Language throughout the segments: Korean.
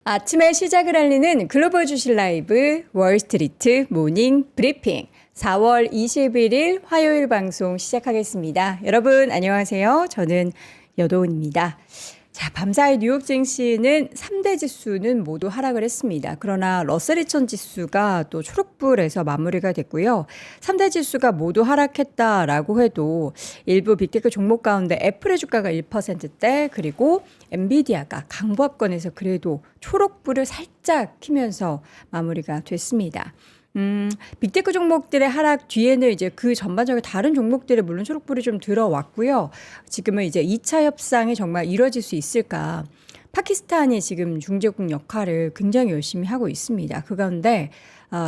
아침에 시작을 알리는 글로벌 주식 라이브 월스트리트 모닝 브리핑 4월 21일 화요일 방송 시작하겠습니다. 여러분 안녕하세요. 저는 여도은입니다. 자, 밤사이 뉴욕 증시는 3대 지수는 모두 하락을 했습니다. 그러나 러셀 2000 지수가 또 초록불에서 마무리가 됐고요. 3대 지수가 모두 하락했다라고 해도 일부 빅테크 종목 가운데 애플의 주가가 1%대 그리고 엔비디아가 강보합권에서 그래도 초록불을 살짝 키면서 마무리가 됐습니다. 빅테크 종목들의 하락 뒤에는 이제 그 전반적인 다른 종목들의 물론 초록불이 좀 들어왔고요. 지금은 이제 2차 협상이 정말 이루어질 수 있을까? 파키스탄이 지금 중재국 역할을 굉장히 열심히 하고 있습니다. 그 가운데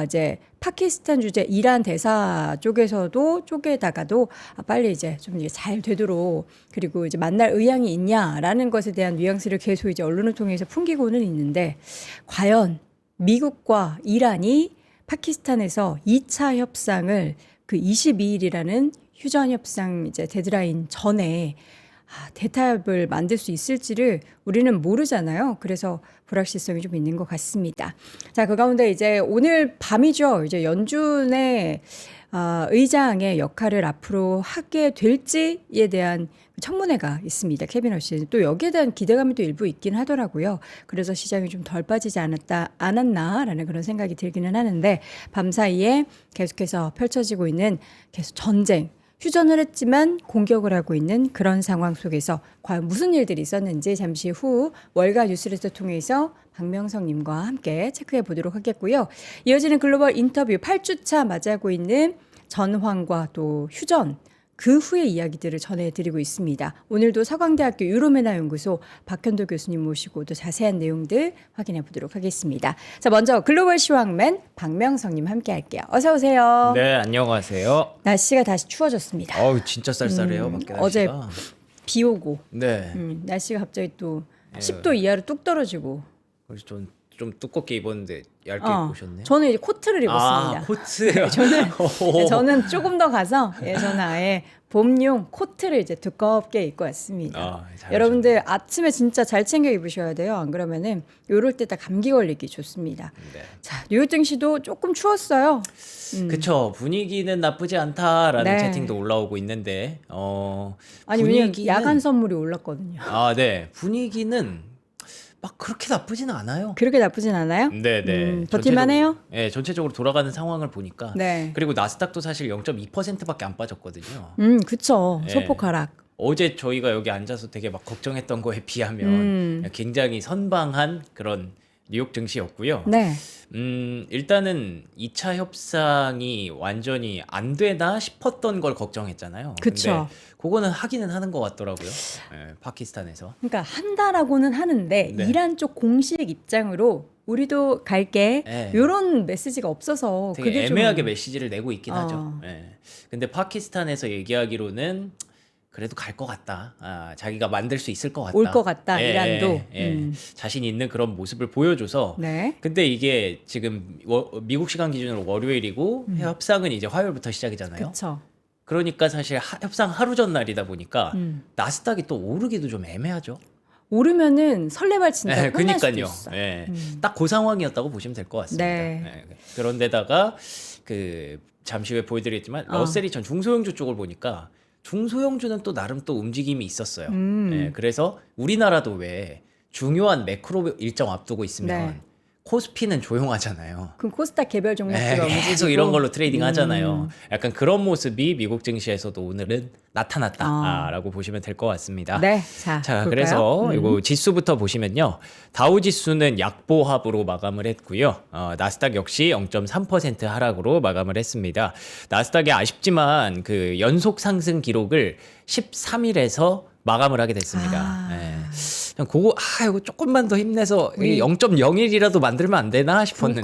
이제 파키스탄 주재 이란 대사 쪽에서도 쪽에다가도 빨리 이제 좀 이제 잘 되도록 그리고 이제 만날 의향이 있냐라는 것에 대한 뉘앙스를 계속 이제 언론을 통해서 풍기고는 있는데 과연 미국과 이란이 파키스탄에서 2차 협상을 그 22일이라는 휴전 협상 이제 데드라인 전에 대타협을 만들 수 있을지를 우리는 모르잖아요. 그래서 불확실성이 좀 있는 것 같습니다. 자, 그 가운데 이제 오늘 밤이죠. 이제 연준의 의장의 역할을 앞으로 하게 될지에 대한 청문회가 있습니다. 캐비넷이 또 여기에 대한 기대감이 또 일부 있긴 하더라고요. 그래서 시장이 좀 덜 빠지지 않았나라는 그런 생각이 들기는 하는데 밤사이에 계속해서 펼쳐지고 있는 계속 전쟁, 휴전을 했지만 공격을 하고 있는 그런 상황 속에서 과연 무슨 일들이 있었는지 잠시 후 월가 뉴스레터 통해서 박명성님과 함께 체크해 보도록 하겠고요. 이어지는 글로벌 인터뷰 8주차 맞이하고 있는 전황과 또 휴전 그 후의 이야기들을 전해드리고 있습니다. 오늘도 서강대학교 유로메나연구소 박현도 교수님 모시고 또 자세한 내용들 확인해 보도록 하겠습니다. 자, 먼저 글로벌 시황맨 박명성님 함께 할게요. 어서 오세요. 네, 안녕하세요. 날씨가 다시 추워졌습니다. 어우, 진짜 쌀쌀해요. 밖에 날씨가. 어제 비 오고 네. 날씨가 갑자기 또 10도 이하로 뚝 떨어지고. 그래서 좀 두껍게 입었는데 얇게 입고 오셨네요. 저는 이제 코트를 입었습니다. 코트요. 저는 조금 더 가서 저는 아예 봄용 코트를 이제 두껍게 입고 왔습니다. 여러분들 아침에 진짜 잘 챙겨 입으셔야 돼요. 안 그러면은 요럴 때 다 감기 걸리기 좋습니다. 네. 자, 뉴욕 증시도 조금 추웠어요. 그쵸. 분위기는 나쁘지 않다라는 네. 채팅도 올라오고 있는데 아니 왜냐면 야간 선물이 올랐거든요. 네. 분위기는 막 그렇게 나쁘지는 않아요. 그렇게 나쁘진 않아요? 네네. 버틸만해요? 네, 전체적으로 돌아가는 상황을 보니까. 네. 그리고 나스닥도 사실 0.2%밖에 안 빠졌거든요. 그쵸. 네. 소폭 하락. 어제 저희가 여기 앉아서 되게 막 걱정했던 거에 비하면 굉장히 선방한 그런 뉴욕 증시였고요. 네. 일단은 2차 협상이 완전히 안 되나 싶었던 걸 걱정했잖아요. 그쵸. 근데 그거는 하기는 하는 것 같더라고요. 네, 파키스탄에서. 그러니까 한다라고는 하는데 네. 이란 쪽 공식 입장으로 우리도 갈게 네. 이런 메시지가 없어서 되게 그게 애매하게 좀 메시지를 내고 있긴 하죠. 네. 근데 파키스탄에서 얘기하기로는 그래도 갈 것 같다. 자기가 만들 수 있을 것 같다. 올 것 같다. 예, 이란도. 자신 있는 그런 모습을 보여줘서. 네. 근데 이게 지금 미국 시간 기준으로 월요일이고 협상은 이제 화요일부터 시작이잖아요. 그렇죠. 그러니까 사실 협상 하루 전날이다 보니까 나스닥이 또 오르기도 좀 애매하죠. 오르면은 설레발 진짜 혼날 수도 그니까요. 있어. 딱 그 상황이었다고 보시면 될 것 같습니다. 네. 그런데다가 그 잠시 후에 보여드리겠지만 러셀 2000 중소형주 쪽을 보니까 중소형주는 또 나름 또 움직임이 있었어요. 그래서 우리나라도 왜 중요한 매크로 일정 앞두고 있으면 네. 코스피는 조용하잖아요. 그럼 코스닥 개별 종목들가 계속 움직이고 이런 걸로 트레이딩 하잖아요. 약간 그런 모습이 미국 증시에서도 오늘은 나타났다라고 보시면 될 것 같습니다. 네. 자, 볼까요? 그래서 이거 지수부터 보시면요. 다우 지수는 약보합으로 마감을 했고요. 나스닥 역시 0.3% 하락으로 마감을 했습니다. 나스닥이 아쉽지만 그 연속 상승 기록을 13일에서 마감을 하게 됐습니다. 그냥 그거 이거 조금만 더 힘내서 0.01이라도 만들면 안 되나 싶었는데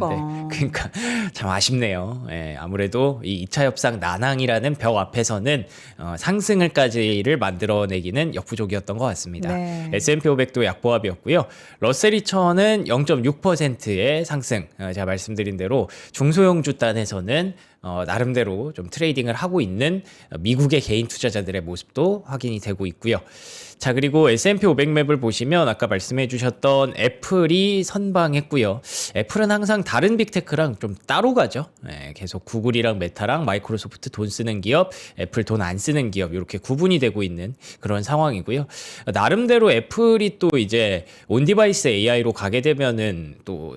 그러니까 참 아쉽네요. 아무래도 이 2차 협상 난항이라는 벽 앞에서는 상승을까지를 만들어내기는 역부족이었던 것 같습니다. 네. S&P 500도 약보합이었고요. 러셀 2000은 0.6%의 상승. 제가 말씀드린 대로 중소형주 단에서는 나름대로 좀 트레이딩을 하고 있는 미국의 개인 투자자들의 모습도 확인이 되고 있고요. 자, 그리고 S&P 500맵을 보시면 아까 말씀해 주셨던 애플이 선방했고요. 애플은 항상 다른 빅테크랑 좀 따로 가죠. 계속 구글이랑 메타랑 마이크로소프트 돈 쓰는 기업, 애플 돈 안 쓰는 기업 이렇게 구분이 되고 있는 그런 상황이고요. 나름대로 애플이 또 이제 온디바이스 AI로 가게 되면은 또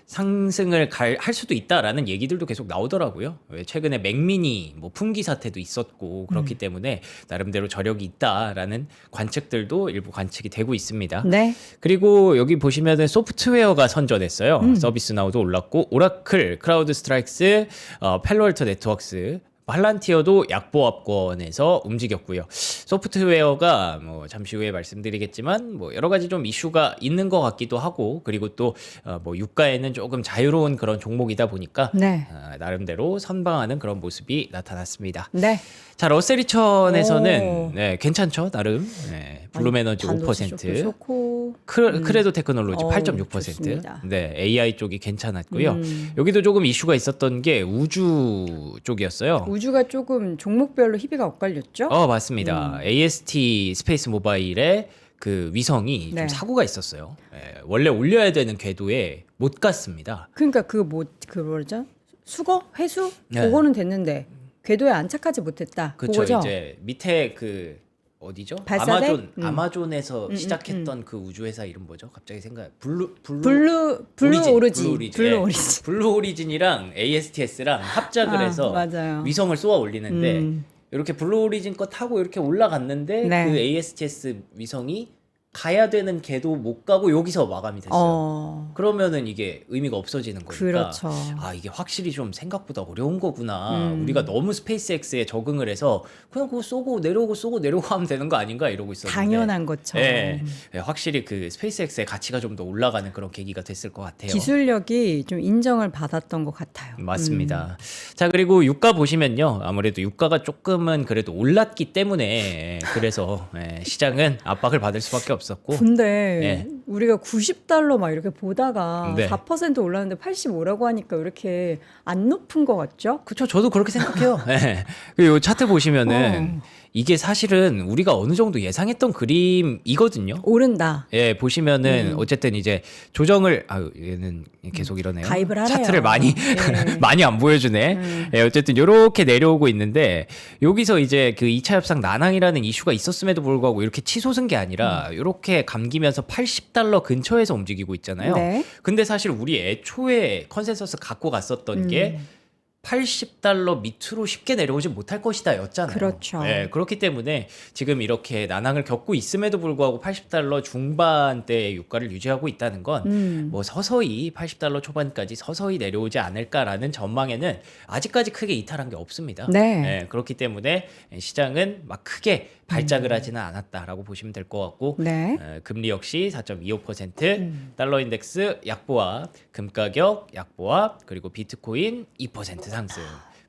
상승을 할 수도 있다라는 얘기들도 계속 나오더라고요. 최근에 맥미니 뭐 품귀 사태도 있었고 그렇기 때문에 나름대로 저력이 있다라는 관측들도 일부 관측이 되고 있습니다. 네. 그리고 여기 보시면은 소프트웨어가 선전했어요. 서비스나우도 올랐고 오라클, 크라우드 스트라이크스, 펠로알토 네트워크스, 팔란티어도 약보합권에서 움직였고요. 소프트웨어가 뭐 잠시 후에 말씀드리겠지만 뭐 여러 가지 좀 이슈가 있는 것 같기도 하고 그리고 또 뭐 유가에는 조금 자유로운 그런 종목이다 보니까 네. 나름대로 선방하는 그런 모습이 나타났습니다. 네. 자, 러셀리천에서는 오. 네, 괜찮죠, 나름. 네, 블룸에너지 반도체 5%, 쪽도 좋고. 크레도 테크놀로지 8.6%. 좋습니다. 네, AI 쪽이 괜찮았고요. 여기도 조금 이슈가 있었던 게 우주 쪽이었어요. 우주가 조금 종목별로 희비가 엇갈렸죠? 맞습니다. AST 스페이스 모바일의 그 위성이 네. 좀 사고가 있었어요. 원래 올려야 되는 궤도에 못 갔습니다. 그러니까 그 뭐죠? 수거? 회수? 네. 그거는 됐는데 궤도에 안착하지 못했다. 그렇죠. 그거죠? 이제 밑에 그 어디죠? 발사대? 아마존에서 시작했던 그 우주 회사 이름 뭐죠? 갑자기 생각. 블루 오리진. 블루 오리진이랑 ASTS랑 합작을 해서 맞아요. 위성을 쏘아 올리는데 이렇게 블루 오리진 거 타고 이렇게 올라갔는데 네. 그 ASTS 위성이 가야 되는 궤도 못 가고 여기서 마감이 됐어요. 그러면은 이게 의미가 없어지는 거니까. 그렇죠. 이게 확실히 좀 생각보다 어려운 거구나. 우리가 너무 스페이스X에 적응을 해서 그냥 그거 쏘고 내려오고 하면 되는 거 아닌가 이러고 있었는데. 당연한 것처럼. 네, 확실히 그 스페이스X의 가치가 좀 더 올라가는 그런 계기가 됐을 것 같아요. 기술력이 좀 인정을 받았던 것 같아요. 맞습니다. 자, 그리고 유가 보시면요. 아무래도 유가가 조금은 그래도 올랐기 때문에 그래서 시장은 압박을 받을 수밖에 없었고. 근데 우리가 90달러 막 이렇게 보다가 네. 4% 올랐는데 85라고 하니까 왜 이렇게 안 높은 것 같죠? 그렇죠. 저도 그렇게 생각해요. 네. 그리고 차트 보시면은 이게 사실은 우리가 어느 정도 예상했던 그림이거든요. 오른다. 보시면은 어쨌든 이제 조정을 얘는 계속 이러네요. 가입을 하래요. 차트를 많이 많이 안 보여주네. 어쨌든 이렇게 내려오고 있는데 여기서 이제 그 2차 협상 난항이라는 이슈가 있었음에도 불구하고 이렇게 치솟은 게 아니라 이렇게 감기면서 80달러 근처에서 움직이고 있잖아요. 네. 근데 사실 우리 애초에 컨센서스 갖고 갔었던 게 80달러 밑으로 쉽게 내려오지 못할 것이다 였잖아요. 그렇죠. 그렇기 때문에 지금 이렇게 난항을 겪고 있음에도 불구하고 80달러 중반대의 유가를 유지하고 있다는 건 뭐 서서히 80달러 초반까지 서서히 내려오지 않을까라는 전망에는 아직까지 크게 이탈한 게 없습니다. 네. 그렇기 때문에 시장은 막 크게 발작을 하지는 않았다라고 보시면 될 것 같고 네. 금리 역시 4.25%, 달러 인덱스 약보합, 금 가격 약보합, 그리고 비트코인 2% 상승.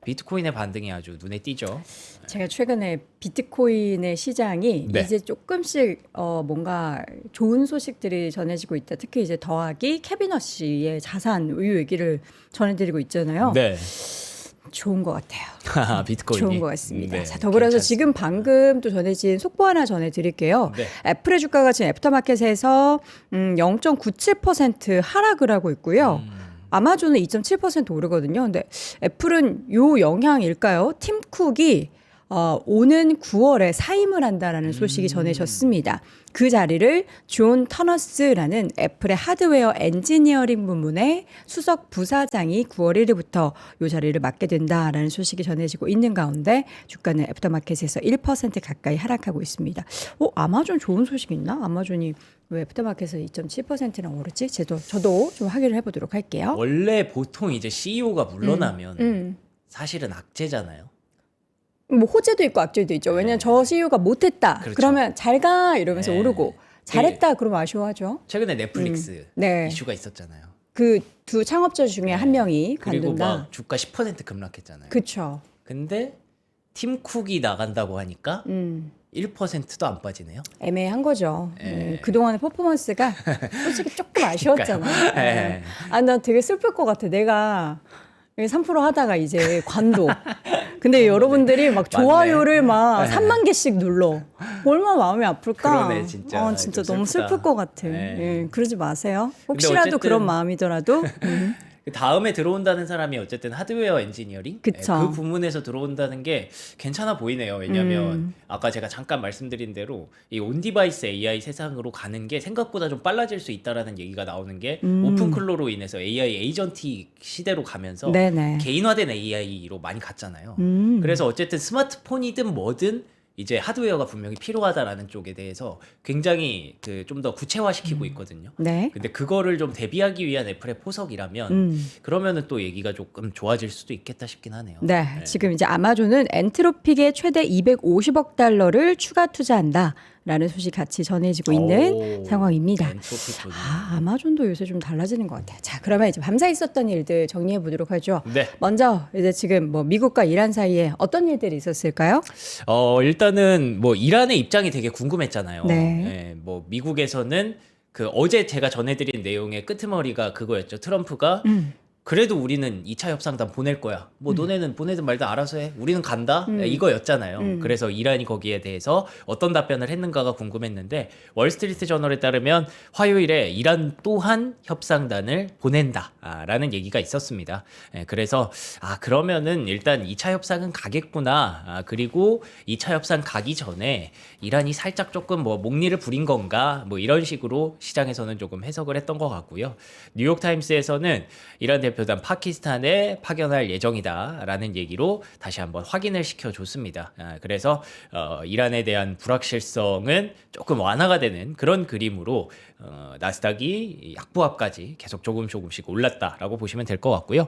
비트코인의 반등이 아주 눈에 띄죠. 제가 최근에 비트코인의 시장이 네. 이제 조금씩 뭔가 좋은 소식들이 전해지고 있다. 특히 이제 더하기 캐비너시의 자산 우유 얘기를 전해드리고 있잖아요. 네. 좋은 것 같아요. 비트코인이 좋은 것 같습니다. 네, 자, 더불어서 괜찮습니다. 지금 방금 또 전해진 속보 하나 전해드릴게요. 네. 애플의 주가가 지금 애프터마켓에서 0.97% 하락을 하고 있고요. 아마존은 2.7% 오르거든요. 근데 애플은 요 영향일까요? 팀 쿡이 오는 9월에 사임을 한다라는 소식이 전해졌습니다. 그 자리를 존 터너스라는 애플의 하드웨어 엔지니어링 부문의 수석 부사장이 9월 1일부터 이 자리를 맡게 된다라는 소식이 전해지고 있는 가운데 주가는 애프터마켓에서 1% 가까이 하락하고 있습니다. 아마존 좋은 소식 있나? 아마존이 왜 애프터마켓에서 2.7%나 오르지? 저도 좀 확인을 해보도록 할게요. 원래 보통 이제 CEO가 물러나면 사실은 악재잖아요. 뭐 호재도 있고 악재도 있죠. 왜냐하면 저 CEO가 못했다. 그렇죠. 그러면 잘 가 이러면서 네. 오르고 잘했다 그러면 아쉬워하죠. 최근에 넷플릭스 네. 이슈가 있었잖아요. 그 두 창업자 중에 한 명이 그리고 관둔다. 막 주가 10% 급락했잖아요. 그렇죠. 근데 팀 쿡이 나간다고 하니까 1%도 안 빠지네요. 애매한 거죠. 그동안의 퍼포먼스가 솔직히 조금 아쉬웠잖아요. 네. 나 되게 슬플 것 같아. 내가 3% 하다가 이제 관도. 근데 여러분들이 막 좋아요를 막 네. 3만 개씩 눌러. 얼마나 마음이 아플까? 그러네, 진짜. 진짜 좀 너무 슬프다. 슬플 것 같아. 네. 예, 그러지 마세요. 혹시라도 어쨌든 그런 마음이더라도. 그 다음에 들어온다는 사람이 어쨌든 하드웨어 엔지니어링 그쵸. 그 부문에서 들어온다는 게 괜찮아 보이네요. 왜냐하면 아까 제가 잠깐 말씀드린 대로 이 온디바이스 AI 세상으로 가는 게 생각보다 좀 빨라질 수 있다라는 얘기가 나오는 게 오픈클로로 인해서 AI 에이전틱 시대로 가면서 네네. 개인화된 AI로 많이 갔잖아요. 그래서 어쨌든 스마트폰이든 뭐든 이제 하드웨어가 분명히 필요하다라는 쪽에 대해서 굉장히 그 좀 더 구체화시키고 있거든요. 네. 근데 그거를 좀 대비하기 위한 애플의 포석이라면 그러면은 또 얘기가 조금 좋아질 수도 있겠다 싶긴 하네요. 네, 지금 이제 아마존은 엔트로픽에 최대 250억 달러를 추가 투자한다라는 소식 같이 전해지고 있는 오, 상황입니다. 엔트로피 돈. 아마존도 요새 좀 달라지는 것 같아요. 자, 그러면 이제 밤사이 있었던 일들 정리해 보도록 하죠. 네. 먼저 이제 지금 뭐 미국과 이란 사이에 어떤 일들이 있었을까요? 일단은 뭐 이란의 입장이 되게 궁금했잖아요. 네. 예, 뭐 미국에서는 그 어제 제가 전해드린 내용의 끄트머리가 그거였죠. 트럼프가 그래도 우리는 2차 협상단 보낼 거야. 뭐 너네는 보내든 말든 알아서 해. 우리는 간다. 이거였잖아요. 그래서 이란이 거기에 대해서 어떤 답변을 했는가가 궁금했는데 월스트리트 저널에 따르면 화요일에 이란 또한 협상단을 보낸다라는 얘기가 있었습니다. 그래서 그러면은 일단 2차 협상은 가겠구나. 그리고 2차 협상 가기 전에 이란이 살짝 조금 뭐 목리를 부린 건가 뭐 이런 식으로 시장에서는 조금 해석을 했던 것 같고요. 뉴욕 타임스에서는 이란 대표단 파키스탄에 파견할 예정이다라는 얘기로 다시 한번 확인을 시켜줬습니다. 그래서 이란에 대한 불확실성은 조금 완화가 되는 그런 그림으로 나스닥이 약보합까지 계속 조금씩 올랐다라고 보시면 될 것 같고요.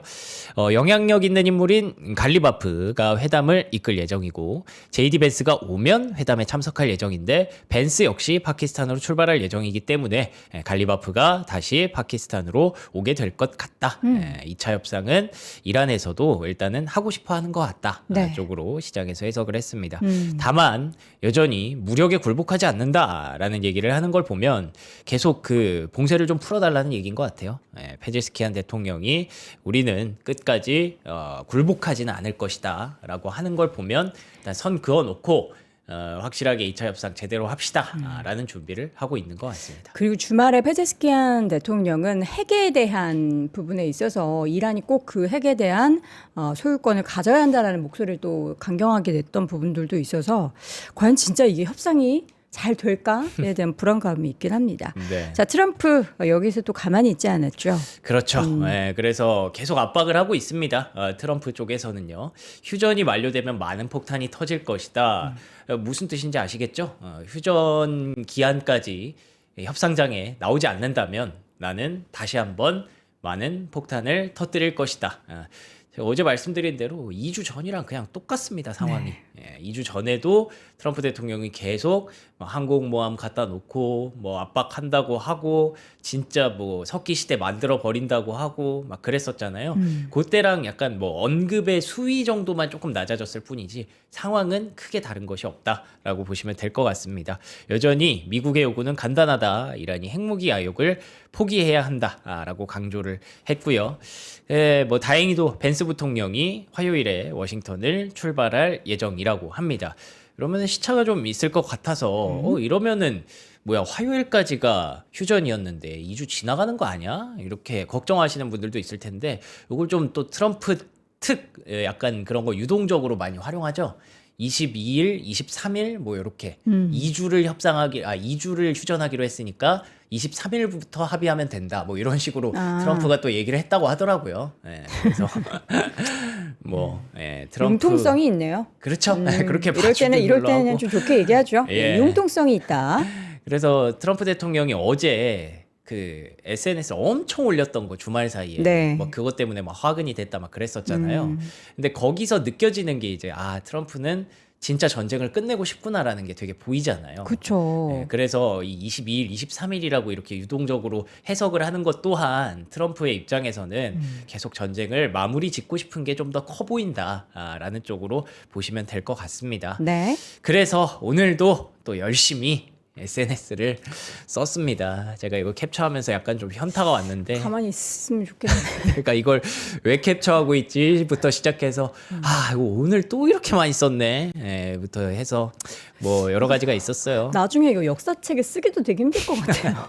영향력 있는 인물인 갈리바프가 회담을 이끌 예정이고 JD 벤스가 오면 회담에 참석할 예정인데 벤스 역시 파키스탄으로 출발할 예정이기 때문에 갈리바프가 다시 파키스탄으로 오게 될 것 같다. 2차 협상은 이란에서도 일단은 하고 싶어 하는 것 같다. 네. 쪽으로 시장에서 해석을 했습니다. 다만 여전히 무력에 굴복하지 않는다라는 얘기를 하는 걸 보면 계속 그 봉쇄를 좀 풀어달라는 얘기인 것 같아요. 페제스키안 대통령이 우리는 끝까지 굴복하지는 않을 것이다 라고 하는 걸 보면 일단 선 그어놓고 확실하게 2차 협상 제대로 합시다 라는 준비를 하고 있는 것 같습니다. 그리고 주말에 페제스키안 대통령은 핵에 대한 부분에 있어서 이란이 꼭 그 핵에 대한 소유권을 가져야 한다라는 목소리를 또 강경하게 냈던 부분들도 있어서 과연 진짜 이게 협상이 잘 될까에 대한 불안감이 있긴 합니다. 네. 자, 트럼프 여기서 또 가만히 있지 않았죠. 그렇죠. 그래서 계속 압박을 하고 있습니다. 트럼프 쪽에서는요. 휴전이 만료되면 많은 폭탄이 터질 것이다. 무슨 뜻인지 아시겠죠? 휴전 기한까지 협상장에 나오지 않는다면 나는 다시 한번 많은 폭탄을 터뜨릴 것이다. 제가 어제 말씀드린 대로 2주 전이랑 그냥 똑같습니다, 상황이. 2주 전에도 트럼프 대통령이 계속 항공모함 갖다 놓고 뭐 압박한다고 하고 진짜 뭐 석기 시대 만들어 버린다고 하고 막 그랬었잖아요. 그때랑 약간 뭐 언급의 수위 정도만 조금 낮아졌을 뿐이지 상황은 크게 다른 것이 없다라고 보시면 될 것 같습니다. 여전히 미국의 요구는 간단하다. 이란이 핵무기 아욕을 포기해야 한다라고 강조를 했고요. 뭐 다행히도 벤스 부통령이 화요일에 워싱턴을 출발할 예정이라고 합니다. 그러면 시차가 좀 있을 것 같아서 이러면은 뭐야 화요일까지가 휴전이었는데 2주 지나가는 거 아니야? 이렇게 걱정하시는 분들도 있을 텐데 이걸 좀 또 트럼프 특 약간 그런 거 유동적으로 많이 활용하죠. 22일, 23일 뭐 이렇게 2주를 2주를 휴전하기로 했으니까 23일부터 합의하면 된다. 뭐 이런 식으로 트럼프가 또 얘기를 했다고 하더라고요. 그래서 뭐 트럼프 융통성이 있네요. 그렇죠. 그렇게 이럴 때는 좀 좋게 얘기하죠. 예. 융통성이 있다. 그래서 트럼프 대통령이 어제 그 SNS에 엄청 올렸던 거 주말 사이에 네. 뭐 그것 때문에 막 화근이 됐다 막 그랬었잖아요. 근데 거기서 느껴지는 게 이제 트럼프는 진짜 전쟁을 끝내고 싶구나라는 게 되게 보이잖아요. 그렇죠. 그래서 이 22일, 23일이라고 이렇게 유동적으로 해석을 하는 것 또한 트럼프의 입장에서는 계속 전쟁을 마무리 짓고 싶은 게 좀 더 커 보인다라는 쪽으로 보시면 될 것 같습니다. 네. 그래서 오늘도 또 열심히 SNS를 썼습니다. 제가 이거 캡처하면서 약간 좀 현타가 왔는데 가만히 있으면 좋겠네. 그러니까 이걸 왜 캡처하고 있지부터 시작해서 아 이거 오늘 또 이렇게 많이 썼네 부터 해서 뭐 여러 가지가 있었어요. 나중에 이거 역사책에 쓰기도 되게 힘들 것 같아요.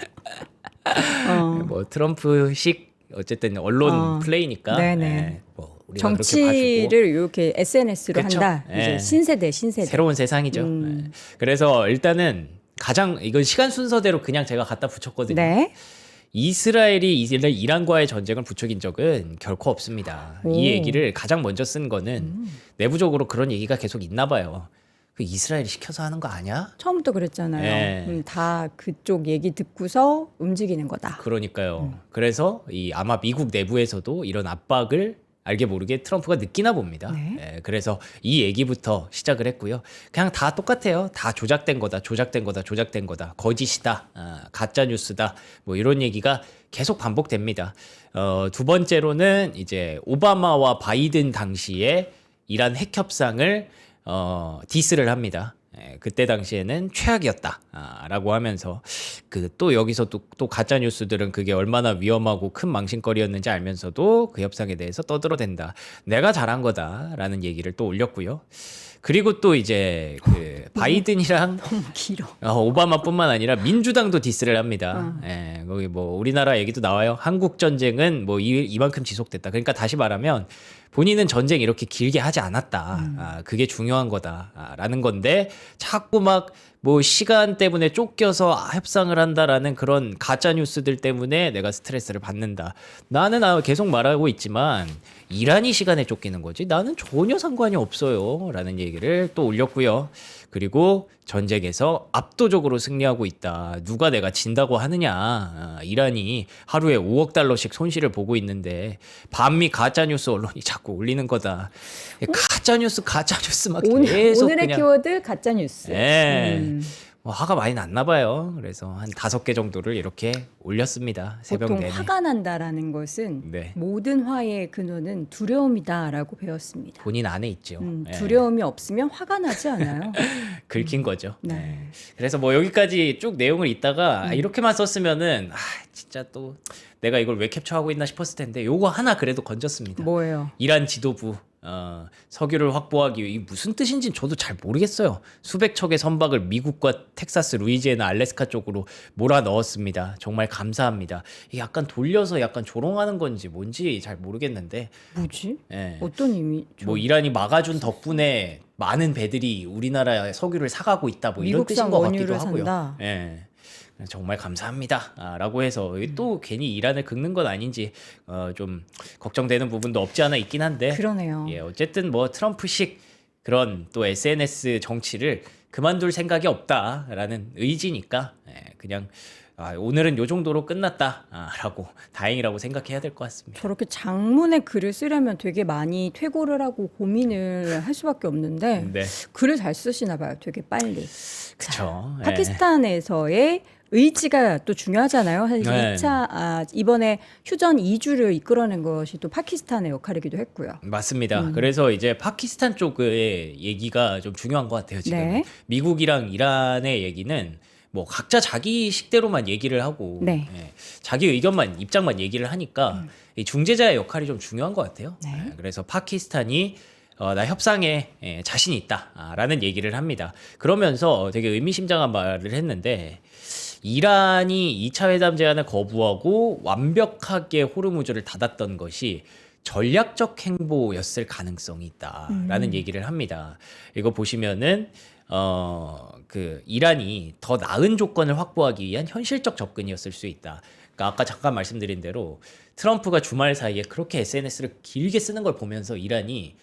뭐 트럼프식 어쨌든 언론 어. 플레이니까 네네. 뭐 우리가 그렇게 정치를 이렇게 SNS로 그쵸? 한다. 이제 예. 신세대. 새로운 세상이죠. 그래서 일단은 가장 이건 시간 순서대로 그냥 제가 갖다 붙였거든요. 네. 이스라엘이 이란과의 전쟁을 부추긴 적은 결코 없습니다. 오. 이 얘기를 가장 먼저 쓴 거는 내부적으로 그런 얘기가 계속 있나 봐요. 그 이스라엘이 시켜서 하는 거 아니야? 처음부터 그랬잖아요. 네. 다 그쪽 얘기 듣고서 움직이는 거다. 그러니까요. 그래서 이 아마 미국 내부에서도 이런 압박을 알게 모르게 트럼프가 느끼나 봅니다. 네. 그래서 이 얘기부터 시작을 했고요. 그냥 다 똑같아요. 다 조작된 거다, 조작된 거다, 조작된 거다, 거짓이다, 가짜 뉴스다, 뭐 이런 얘기가 계속 반복됩니다. 두 번째로는 이제 오바마와 바이든 당시에 이란 핵 협상을 디스를 합니다. 그때 당시에는 최악이었다라고 하면서 그 또 여기서 또 가짜 뉴스들은 그게 얼마나 위험하고 큰 망신거리였는지 알면서도 그 협상에 대해서 떠들어댄다. 내가 잘한 거다라는 얘기를 또 올렸고요. 그리고 또 이제 그 바이든이랑 너무 길어. 오바마뿐만 아니라 민주당도 디스를 합니다. 거기 뭐 우리나라 얘기도 나와요. 한국 전쟁은 뭐 이만큼 지속됐다. 그러니까 다시 말하면 본인은 전쟁 이렇게 길게 하지 않았다. 그게 중요한 거다라는 건데 자꾸 막 뭐 시간 때문에 쫓겨서 협상을 한다라는 그런 가짜 뉴스들 때문에 내가 스트레스를 받는다. 나는 계속 말하고 있지만 이란이 시간에 쫓기는 거지 나는 전혀 상관이 없어요라는 얘기를 또 올렸고요. 그리고 전쟁에서 압도적으로 승리하고 있다. 누가 내가 진다고 하느냐. 이란이 하루에 5억 달러씩 손실을 보고 있는데 반미 가짜뉴스 언론이 자꾸 올리는 거다. 가짜뉴스 막 계속 오늘의 그냥 키워드 가짜 뉴스. 뭐 화가 많이 났나 봐요. 그래서 한 5개 정도를 이렇게 올렸습니다. 새벽 보통 내내. 화가 난다라는 것은 네. 모든 화의 근원은 두려움이다라고 배웠습니다. 본인 안에 있죠. 두려움이 없으면 화가 나지 않아요. 긁힌 거죠. 네. 그래서 뭐 여기까지 쭉 내용을 읽다가 이렇게만 썼으면은 진짜 또 내가 이걸 왜 캡처하고 있나 싶었을 텐데 요거 하나 그래도 건졌습니다. 뭐예요? 이란 지도부 석유를 확보하기 위해 이게 무슨 뜻인지는 저도 잘 모르겠어요. 수백 척의 선박을 미국과 텍사스, 루이지애나, 알래스카 쪽으로 몰아 넣었습니다. 정말 감사합니다. 이게 약간 돌려서 약간 조롱하는 건지 뭔지 잘 모르겠는데 뭐지? 예. 어떤 의미? 뭐 이란이 막아준 덕분에 많은 배들이 우리나라 석유를 사가고 있다 뭐 이런 뜻인 미국산 것 같기도 원유를 하고요. 산다. 예. 정말 감사합니다. 라고 해서 또 괜히 이란을 긁는 건 아닌지 좀 걱정되는 부분도 없지 않아 있긴 한데 그러네요. 예, 어쨌든 뭐 트럼프식 그런 또 SNS 정치를 그만둘 생각이 없다라는 의지니까 그냥 오늘은 요 정도로 끝났다라고 다행이라고 생각해야 될 것 같습니다. 저렇게 장문의 글을 쓰려면 되게 많이 퇴고를 하고 고민을 할 수밖에 없는데 네, 글을 잘 쓰시나 봐요. 되게 빨리. 그렇죠. 파키스탄에서의 의지가 또 중요하잖아요. 사실 네. 2차 이번에 휴전 2주를 이끌어낸 것이 또 파키스탄의 역할이기도 했고요. 맞습니다. 그래서 이제 파키스탄 쪽의 얘기가 좀 중요한 것 같아요. 지금 네. 미국이랑 이란의 얘기는 뭐 각자 자기 식대로만 얘기를 하고 네. 자기 의견만 입장만 얘기를 하니까 이 중재자의 역할이 좀 중요한 것 같아요. 네. 그래서 파키스탄이 나 협상에 자신이 있다라는 얘기를 합니다. 그러면서 되게 의미심장한 말을 했는데 이란이 2차 회담 제안을 거부하고 완벽하게 호르무즈를 닫았던 것이 전략적 행보였을 가능성이 있다라는 얘기를 합니다. 이거 보시면은 그 이란이 더 나은 조건을 확보하기 위한 현실적 접근이었을 수 있다. 그러니까 아까 잠깐 말씀드린 대로 트럼프가 주말 사이에 그렇게 SNS를 길게 쓰는 걸 보면서 이란이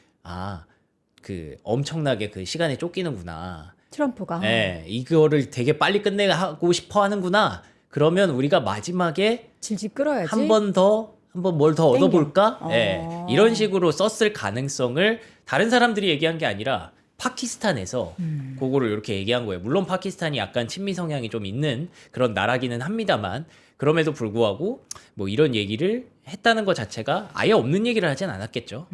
그 엄청나게 그 시간에 쫓기는구나. 트럼프가 이거를 되게 빨리 끝내고 싶어 하는구나. 그러면 우리가 마지막에 질질 끌어야지. 한 번 뭘 더 땡겨. 얻어볼까? 어. 이런 식으로 썼을 가능성을 다른 사람들이 얘기한 게 아니라 파키스탄에서 그거를 이렇게 얘기한 거예요. 물론 파키스탄이 약간 친미 성향이 좀 있는 그런 나라기는 합니다만 그럼에도 불구하고 뭐 이런 얘기를 했다는 것 자체가 아예 없는 얘기를 하진 않았겠죠.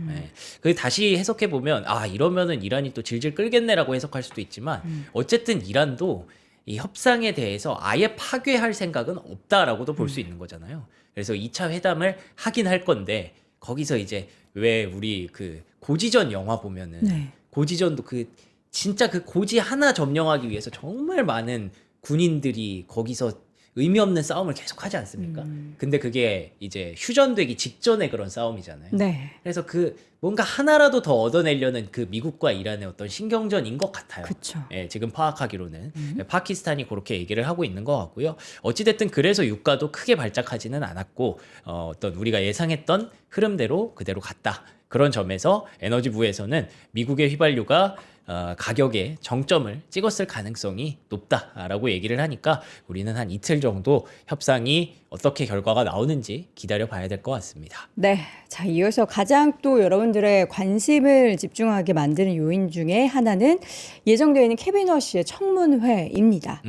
그 다시 해석해 보면 이러면은 이란이 또 질질 끌겠네라고 해석할 수도 있지만 어쨌든 이란도 이 협상에 대해서 아예 파괴할 생각은 없다라고도 볼 수 있는 거잖아요. 그래서 2차 회담을 하긴 할 건데 거기서 이제 왜 우리 그 고지전 영화 보면은 네. 고지전도 그 진짜 그 고지 하나 점령하기 위해서 정말 많은 군인들이 거기서 의미 없는 싸움을 계속 하지 않습니까? 근데 그게 이제 휴전되기 직전의 그런 싸움이잖아요. 네. 그래서 그 뭔가 하나라도 더 얻어내려는 그 미국과 이란의 어떤 신경전인 것 같아요. 그쵸. 예, 지금 파악하기로는 파키스탄이 그렇게 얘기를 하고 있는 것 같고요. 어찌됐든 그래서 유가도 크게 발작하지는 않았고 어떤 우리가 예상했던 흐름대로 그대로 갔다. 그런 점에서 에너지부에서는 미국의 휘발유가 가격에 정점을 찍었을 가능성이 높다라고 얘기를 하니까 우리는 한 이틀 정도 협상이 어떻게 결과가 나오는지 기다려 봐야 될 것 같습니다. 네. 자, 이어서 가장 또 여러분들의 관심을 집중하게 만드는 요인 중에 하나는 예정되어 있는 캐비넛 씨의 청문회입니다.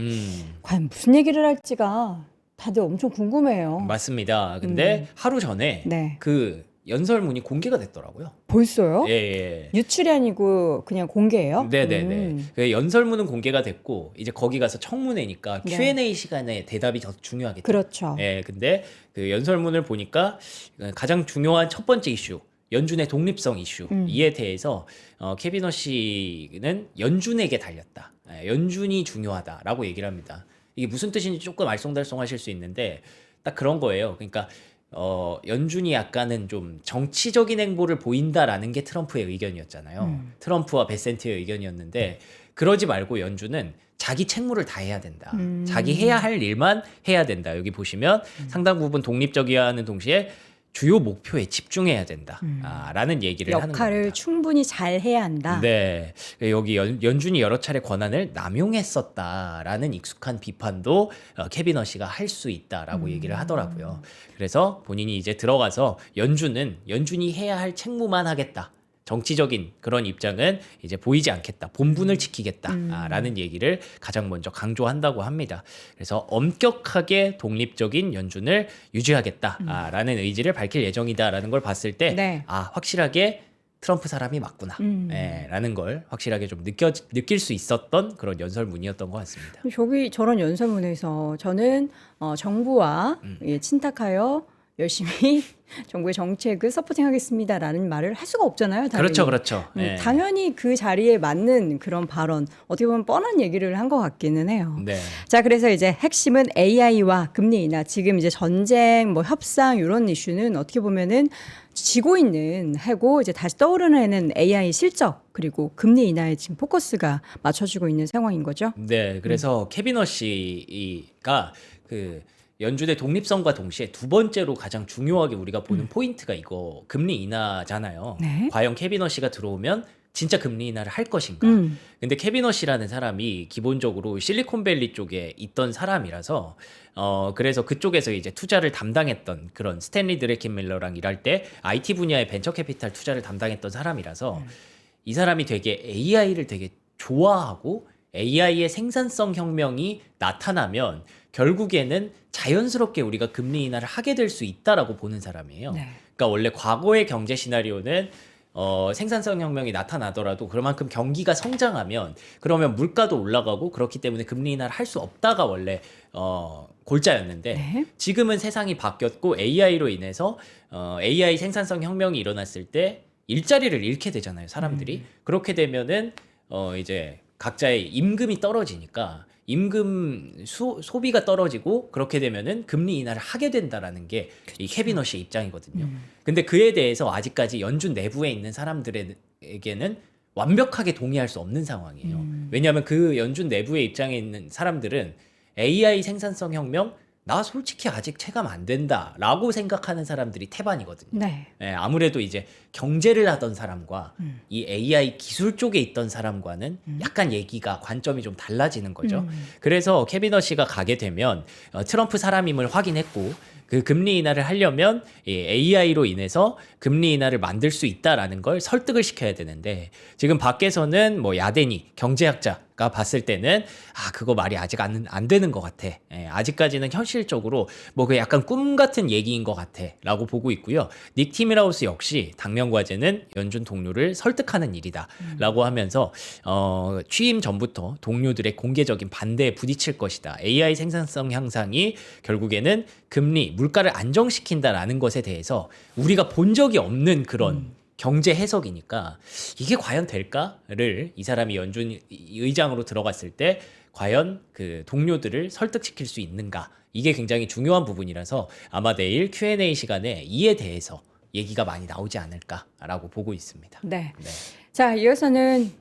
과연 무슨 얘기를 할지가 다들 엄청 궁금해요. 맞습니다. 근데 하루 전에 네. 그 연설문이 공개가 됐더라고요. 벌써요? 예, 예. 유출이 아니고 그냥 공개예요? 네네네. 그 연설문은 공개가 됐고 이제 거기 가서 청문회니까 네. Q&A 시간에 대답이 더 중요하겠죠. 그렇죠. 예, 근데 그 연설문을 보니까 가장 중요한 첫 번째 이슈, 연준의 독립성 이슈 이에 대해서 캐비넛 씨는 연준에게 달렸다. 예, 연준이 중요하다라고 얘기를 합니다. 이게 무슨 뜻인지 조금 알쏭달쏭하실 수 있는데 딱 그런 거예요. 그러니까 연준이 약간은 좀 정치적인 행보를 보인다라는 게 트럼프의 의견이었잖아요. 트럼프와 베센트의 의견이었는데 그러지 말고 연준은 자기 책무를 다 해야 된다. 자기 해야 할 일만 해야 된다. 여기 보시면 상당 부분 독립적이어야 하는 동시에 주요 목표에 집중해야 된다. 라는 얘기를 하는 겁니다. 역할을 충분히 잘 해야 한다. 네, 여기 연준이 여러 차례 권한을 남용했었다라는 익숙한 비판도 캐비넛이가 할 수 있다라고 얘기를 하더라고요. 그래서 본인이 이제 들어가서 연준이 해야 할 책무만 하겠다. 정치적인 그런 입장은 이제 보이지 않겠다. 본분을 지키겠다라는 얘기를 가장 먼저 강조한다고 합니다. 그래서 엄격하게 독립적인 연준을 유지하겠다라는 의지를 밝힐 예정이다라는 걸 봤을 때 네. 확실하게 트럼프 사람이 맞구나. 라는 걸 확실하게 좀 느낄 수 있었던 그런 연설문이었던 것 같습니다. 저런 연설문에서 저는 정부와 친탁하여 열심히 정부의 정책을 서포팅하겠습니다라는 말을 할 수가 없잖아요. 당연히. 그렇죠. 네. 당연히 그 자리에 맞는 그런 발언, 어떻게 보면 뻔한 얘기를 한 것 같기는 해요. 네. 자, 그래서 이제 핵심은 AI와 금리 인하, 지금 이제 전쟁, 뭐 협상 이런 이슈는 어떻게 보면은 지고 있는 해고 이제 다시 떠오르는 해는 AI 실적 그리고 금리 인하에 지금 포커스가 맞춰지고 있는 상황인 거죠. 네, 그래서 캐비넛 씨가 그 연준의 독립성과 동시에 두 번째로 가장 중요하게 우리가 보는 포인트가 이거 금리 인하잖아요. 네. 과연 캐비넛 씨가 들어오면 진짜 금리 인하를 할 것인가? 근데 캐비넛 씨라는 사람이 기본적으로 실리콘밸리 쪽에 있던 사람이라서 그래서 그쪽에서 이제 투자를 담당했던 그런 스탠리 드래켄밀러랑 일할 때 IT 분야의 벤처 캐피탈 투자를 담당했던 사람이라서 이 사람이 되게 AI를 되게 좋아하고 AI의 생산성 혁명이 나타나면 결국에는 자연스럽게 우리가 금리 인하를 하게 될 수 있다라고 보는 사람이에요. 네. 그러니까 원래 과거의 경제 시나리오는 생산성 혁명이 나타나더라도 그만큼 경기가 성장하면 그러면 물가도 올라가고 그렇기 때문에 금리 인하를 할 수 없다가 원래 골자였는데 네. 지금은 세상이 바뀌었고 AI로 인해서 AI 생산성 혁명이 일어났을 때 일자리를 잃게 되잖아요, 사람들이. 그렇게 되면은 이제 각자의 임금이 떨어지니까 임금 소비가 떨어지고 그렇게 되면은 금리 인하를 하게 된다라는 게 이 캐비넛의 입장이거든요. 근데 그에 대해서 아직까지 연준 내부에 있는 사람들에게는 완벽하게 동의할 수 없는 상황이에요. 왜냐하면 그 연준 내부의 입장에 있는 사람들은 AI 생산성 혁명 나 솔직히 아직 체감 안 된다라고 생각하는 사람들이 태반이거든요. 네. 예, 아무래도 이제 경제를 하던 사람과 이 AI 기술 쪽에 있던 사람과는 약간 얘기가 관점이 좀 달라지는 거죠. 그래서 캐비넛 씨가 가게 되면 트럼프 사람임을 확인했고 그 금리 인하를 하려면 이 AI로 인해서 금리 인하를 만들 수 있다라는 걸 설득을 시켜야 되는데 지금 밖에서는 뭐 야대니 경제학자가 봤을 때는 그거 말이 아직 안 되는 것 같아. 아직까지는 현실적으로 뭐 그 약간 꿈 같은 얘기인 것 같아라고 보고 있고요. 닉 티밀하우스 역시 당면 과제는 연준 동료를 설득하는 일이다라고 하면서 취임 전부터 동료들의 공개적인 반대에 부딪힐 것이다. AI 생산성 향상이 결국에는 금리, 물가를 안정시킨다라는 것에 대해서 우리가 본 적이 없는 그런 경제 해석이니까 이게 과연 될까를 이 사람이 연준 의장으로 들어갔을 때 과연 그 동료들을 설득시킬 수 있는가? 이게 굉장히 중요한 부분이라서 아마 내일 Q&A 시간에 이에 대해서 얘기가 많이 나오지 않을까라고 보고 있습니다. 네. 네. 자, 이어서는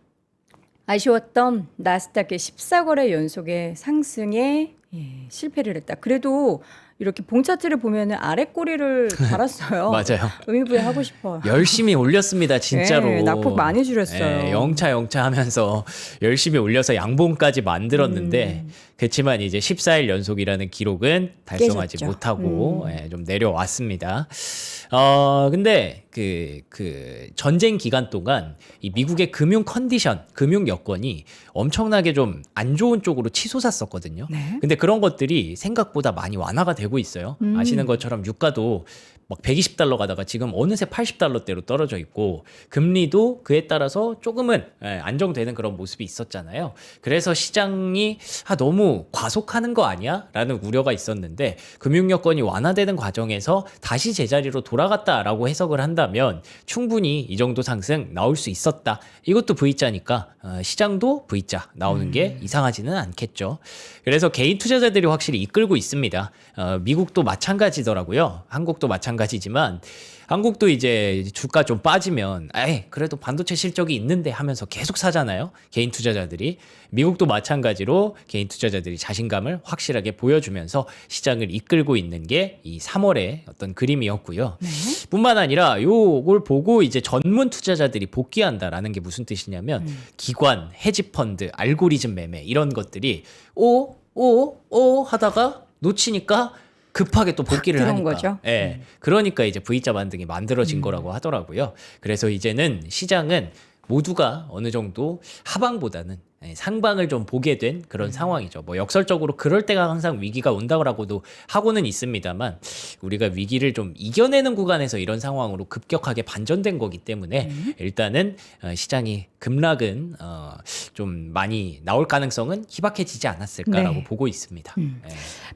아쉬웠던 나스닥의 14거래 연속의 상승에 실패를 했다. 그래도 이렇게 봉 차트를 보면은 아래 꼬리를 달았어요. 맞아요. 의미부여하고 싶어요. 열심히 올렸습니다, 진짜로. 네, 낙폭 많이 줄였어요. 영차 하면서 열심히 올려서 양봉까지 만들었는데 그렇지만 이제 14일 연속이라는 기록은 달성하지 깨졌죠. 못하고 좀 내려왔습니다. 근데 그 전쟁 기간 동안 이 미국의 금융 컨디션, 금융 여건이 엄청나게 좀 안 좋은 쪽으로 치솟았었거든요. 네. 근데 그런 것들이 생각보다 많이 완화가 되고 있어요. 아시는 것처럼 유가도 막 120달러 가다가 지금 어느새 80달러대로 떨어져 있고 금리도 그에 따라서 조금은 안정되는 그런 모습이 있었잖아요. 그래서 시장이 너무 과속하는 거 아니야? 라는 우려가 있었는데 금융 여건이 완화되는 과정에서 다시 제자리로 돌아갔다라고 해석을 한다면 충분히 이 정도 상승 나올 수 있었다. 이것도 V자니까 시장도 V자 나오는 게 이상하지는 않겠죠. 그래서 개인 투자자들이 확실히 이끌고 있습니다. 미국도 마찬가지더라고요. 한국도 마찬가지지만 한국도 이제 주가 좀 빠지면 그래도 반도체 실적이 있는데 하면서 계속 사잖아요. 개인 투자자들이. 미국도 마찬가지로 개인 투자자들이 자신감을 확실하게 보여주면서 시장을 이끌고 있는 게 이 3월의 어떤 그림이었고요. 네. 뿐만 뿐만 아니라 요걸 보고 이제 전문 투자자들이 복귀한다라는 게 무슨 뜻이냐면 기관, 헤지펀드, 알고리즘 매매 이런 것들이 하다가 놓치니까 급하게 또 복귀를 들어온 하니까. 거죠. 그러니까 이제 V자 반등이 만들어진 거라고 하더라고요. 그래서 이제는 시장은 모두가 어느 정도 하방보다는 상방을 좀 보게 된 그런 상황이죠. 뭐 역설적으로 그럴 때가 항상 위기가 온다고도 하고는 있습니다만 우리가 위기를 좀 이겨내는 구간에서 이런 상황으로 급격하게 반전된 거기 때문에 일단은 시장이 급락은 좀 많이 나올 가능성은 희박해지지 않았을까라고 네. 보고 있습니다. 네.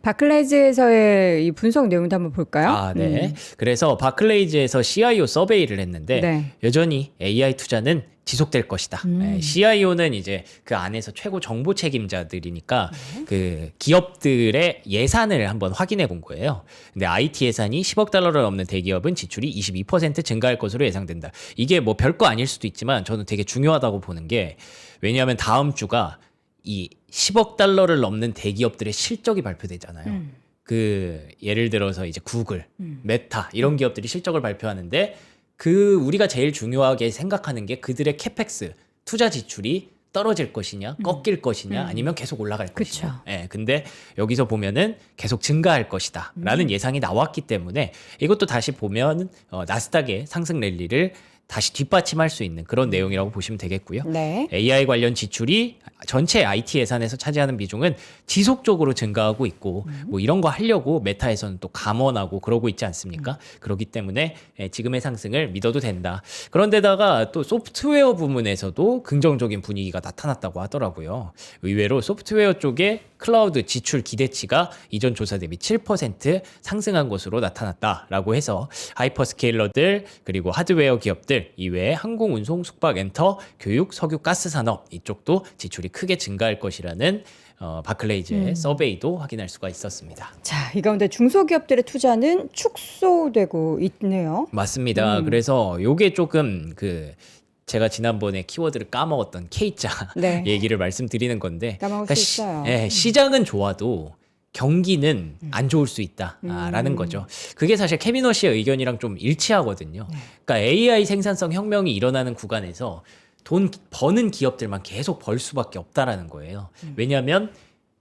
바클라이즈에서의 이 분석 내용도 한번 볼까요? 네. 그래서 바클레이즈에서 CIO 서베이를 했는데 네. 여전히 AI 투자는 지속될 것이다. CIO는 이제 그 안에서 최고 정보 책임자들이니까 그 기업들의 예산을 한번 확인해 본 거예요. 근데 IT 예산이 10억 달러를 넘는 대기업은 지출이 22% 증가할 것으로 예상된다. 이게 뭐 별거 아닐 수도 있지만 저는 되게 중요하다고 보는 게 왜냐하면 다음 주가 이 10억 달러를 넘는 대기업들의 실적이 발표되잖아요. 그 예를 들어서 이제 구글, 메타 이런 기업들이 실적을 발표하는데 우리가 제일 중요하게 생각하는 게 그들의 캐펙스 투자 지출이 떨어질 것이냐, 꺾일 것이냐, 아니면 계속 올라갈 것이냐. 근데 여기서 보면은 계속 증가할 것이다라는 예상이 나왔기 때문에 이것도 다시 보면 나스닥의 상승 랠리를 다시 뒷받침할 수 있는 그런 내용이라고 보시면 되겠고요. 네. AI 관련 지출이 전체 IT 예산에서 차지하는 비중은 지속적으로 증가하고 있고 뭐 이런 거 하려고 메타에서는 또 감원하고 그러고 있지 않습니까? 그렇기 때문에 지금의 상승을 믿어도 된다. 그런데다가 또 소프트웨어 부문에서도 긍정적인 분위기가 나타났다고 하더라고요. 의외로 소프트웨어 쪽에 클라우드 지출 기대치가 이전 조사 대비 7% 상승한 것으로 나타났다라고 해서 하이퍼스케일러들 그리고 하드웨어 기업들 이외에 항공, 운송, 숙박, 엔터, 교육, 석유, 가스 산업 이쪽도 지출이 크게 증가할 것이라는 바클레이즈의 서베이도 확인할 수가 있었습니다. 자, 이 가운데 중소기업들의 투자는 축소되고 있네요. 맞습니다. 그래서 요게 조금 제가 지난번에 키워드를 까먹었던 K자 네. 얘기를 말씀드리는 건데 까먹을 수 있어요. 시장은 좋아도 경기는 안 좋을 수 있다라는 거죠. 그게 사실 케미너 씨의 의견이랑 좀 일치하거든요. 그러니까 AI 생산성 혁명이 일어나는 구간에서 돈 버는 기업들만 계속 벌 수밖에 없다라는 거예요. 왜냐하면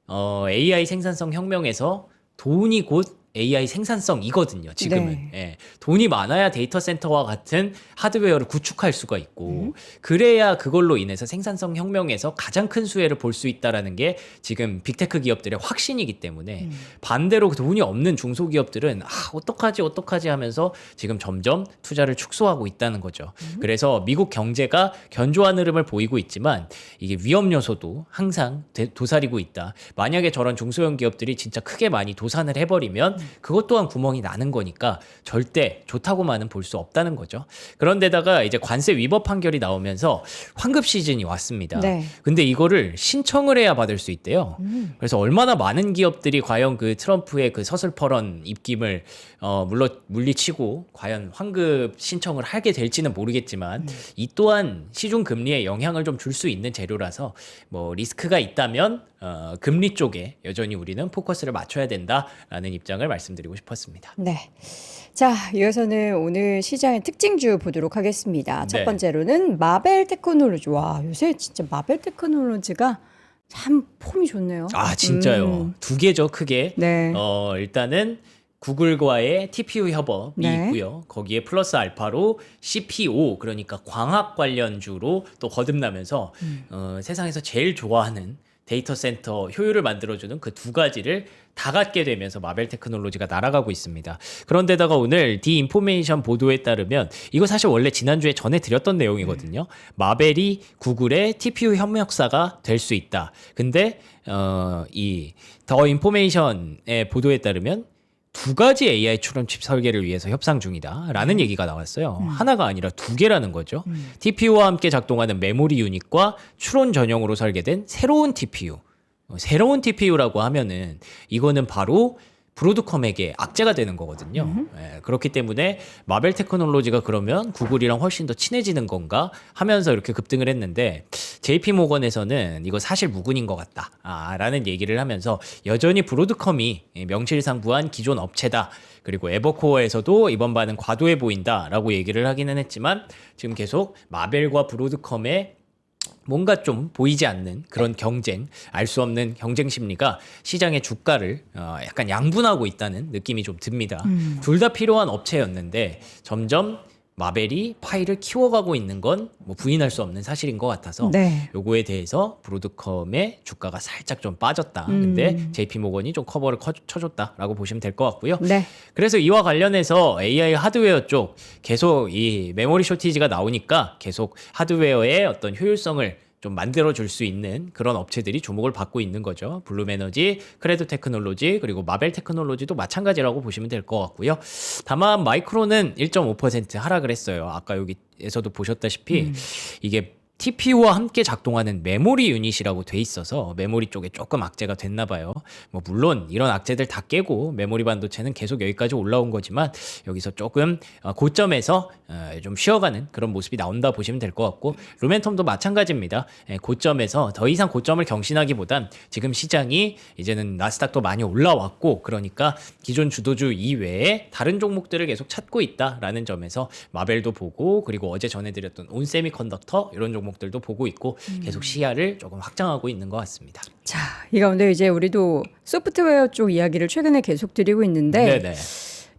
AI 생산성 혁명에서 돈이 곧 AI 생산성이거든요. 지금은. 네. 예. 돈이 많아야 데이터 센터와 같은 하드웨어를 구축할 수가 있고 그래야 그걸로 인해서 생산성 혁명에서 가장 큰 수혜를 볼 수 있다라는 게 지금 빅테크 기업들의 확신이기 때문에 반대로 돈이 없는 중소기업들은 어떡하지 하면서 지금 점점 투자를 축소하고 있다는 거죠. 그래서 미국 경제가 견조한 흐름을 보이고 있지만 이게 위험 요소도 항상 도사리고 있다. 만약에 저런 중소형 기업들이 진짜 크게 많이 도산을 해버리면 그것 또한 구멍이 나는 거니까 절대 좋다고만은 볼 수 없다는 거죠. 그런데다가 이제 관세 위법 판결이 나오면서 환급 시즌이 왔습니다. 네. 근데 이거를 신청을 해야 받을 수 있대요. 그래서 얼마나 많은 기업들이 과연 그 트럼프의 그 서슬퍼런 입김을 물리치고 과연 환급 신청을 하게 될지는 모르겠지만 이 또한 시중 금리에 영향을 좀 줄 수 있는 재료라서 뭐 리스크가 있다면 금리 쪽에 여전히 우리는 포커스를 맞춰야 된다라는 입장을 말씀드리고 싶었습니다. 네. 자, 이어서는 오늘 시장의 특징주 보도록 하겠습니다. 첫 네. 번째로는 마벨 테크놀로지. 와, 요새 진짜 마벨 테크놀로지가 참 폼이 좋네요. 아 진짜요. 두 개죠 크게. 네. 일단은 구글과의 TPU 협업이 네. 있고요. 거기에 플러스 알파로 CPO 그러니까 광학 관련주로 또 거듭나면서 세상에서 제일 좋아하는 데이터 센터 효율을 만들어주는 그 두 가지를 다 갖게 되면서 마벨 테크놀로지가 날아가고 있습니다. 그런데다가 오늘 디인포메이션 보도에 따르면 이거 사실 원래 지난주에 전해드렸던 내용이거든요. 마벨이 구글의 TPU 협력사가 될 수 있다. 근데 이 더 인포메이션의 보도에 따르면 두 가지 AI 추론칩 설계를 위해서 협상 중이다라는 얘기가 나왔어요. 하나가 아니라 두 개라는 거죠. TPU와 함께 작동하는 메모리 유닛과 추론 전용으로 설계된 새로운 TPU. 새로운 TPU라고 하면은 이거는 바로 브로드컴에게 악재가 되는 거거든요. 예, 그렇기 때문에 마벨 테크놀로지가 그러면 구글이랑 훨씬 더 친해지는 건가 하면서 이렇게 급등을 했는데 JP 모건에서는 이거 사실 무근인 것 같다 라는 얘기를 하면서 여전히 브로드컴이 명실상부한 기존 업체다. 그리고 에버코어에서도 이번 반은 과도해 보인다라고 얘기를 하기는 했지만 지금 계속 마벨과 브로드컴의 뭔가 좀 보이지 않는 그런 경쟁, 알 수 없는 경쟁 심리가 시장의 주가를 약간 양분하고 있다는 느낌이 좀 듭니다. 둘 다 필요한 업체였는데 점점 마벨이 파일을 키워가고 있는 건 뭐 부인할 수 없는 사실인 것 같아서 네. 요거에 대해서 브로드컴의 주가가 살짝 좀 빠졌다. 근데 JP모건이 좀 커버를 쳐줬다라고 보시면 될 것 같고요. 네. 그래서 이와 관련해서 AI 하드웨어 쪽 계속 이 메모리 쇼티지가 나오니까 계속 하드웨어의 어떤 효율성을 좀 만들어줄 수 있는 그런 업체들이 주목을 받고 있는 거죠. 블룸에너지, 크레도 테크놀로지, 그리고 마벨 테크놀로지도 마찬가지라고 보시면 될 것 같고요. 다만 마이크론은 1.5% 하락을 했어요. 아까 여기에서도 보셨다시피 이게 TPU와 함께 작동하는 메모리 유닛이라고 돼 있어서 메모리 쪽에 조금 악재가 됐나 봐요. 뭐 물론 이런 악재들 다 깨고 메모리 반도체는 계속 여기까지 올라온 거지만 여기서 조금 고점에서 좀 쉬어가는 그런 모습이 나온다 보시면 될 것 같고 루멘텀도 마찬가지입니다. 고점에서 더 이상 고점을 경신하기보단 지금 시장이 이제는 나스닥도 많이 올라왔고 그러니까 기존 주도주 이외에 다른 종목들을 계속 찾고 있다라는 점에서 마벨도 보고 그리고 어제 전해드렸던 온세미컨덕터 이런 종목들도 보고 있고 계속 시야를 조금 확장하고 있는 것 같습니다. 자, 이 가운데 이제 우리도 소프트웨어 쪽 이야기를 최근에 계속 드리고 있는데 네네.